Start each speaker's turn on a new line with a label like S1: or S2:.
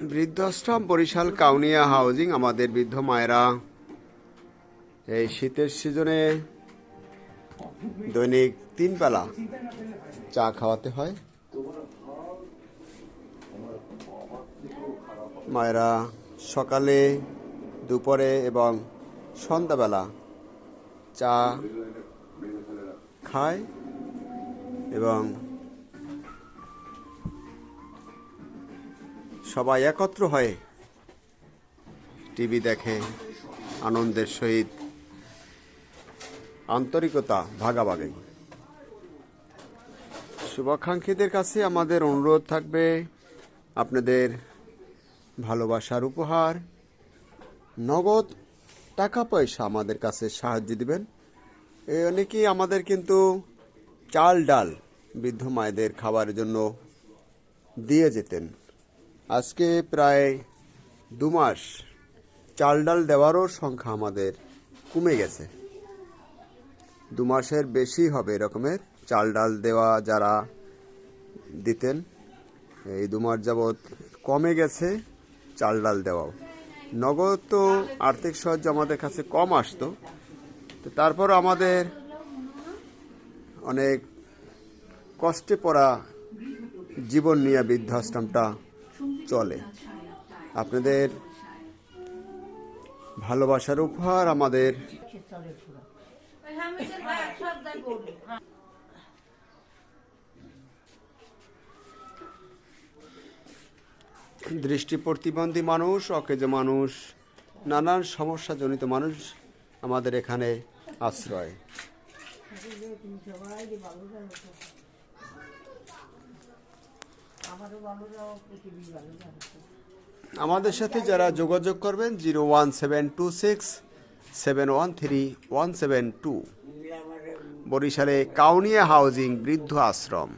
S1: বৃদ্ধাশ্রম বরিশাল কাউনিয়া হাউজিং। আমাদের বৃদ্ধ মায়েরা এই শীতের সিজনে দৈনিক 3 বেলা চা খাওয়াতে হয়। মায়েরা সকালে, দুপুরে এবং সন্ধ্যাবেলা চা খায় এবং সবাই একত্র হয়ে টিভি দেখে, আনন্দের সহিত আন্তরিকতা ভাগাভাগি। শুভাকাঙ্ক্ষীদের কাছে আমাদের অনুরোধ থাকবে, আপনাদের ভালোবাসার উপহার, নগদ টাকা পয়সা আমাদের কাছে সাহায্য দিবেন। অনেকেই আমাদের কিন্তু চাল ডাল বৃদ্ধ মায়েদের খাবারের জন্য দিয়ে যেতেন। আজকে প্রায় 2 মাস চাল ডাল দেওয়ারও সংখ্যা আমাদের কমে গেছে। 2 মাসের বেশি হবে এরকমের চাল ডাল দেওয়া যারা দিতেন, এই 2 মাস যাবৎ কমে গেছে চাল ডাল দেওয়াও। নগদ তো আর্থিক সাহায্য আমাদের কাছে কম আসতো, তো তারপর আমাদের অনেক কষ্টে পড়া জীবন নিয়ে বৃদ্ধাশ্রমটা চলে। আপনাদের ভালোবাসার উপহার আমাদের দৃষ্টি প্রতিবন্ধী মানুষ, অকেজ মানুষ, নানান সমস্যাজনিত মানুষ আমাদের এখানে আশ্রয়। আমাদের সাথে যারা যোগাযোগ করবেন 01726713172, বরিশালে কাউনিয়া হাউজিং বৃদ্ধ আশ্রম।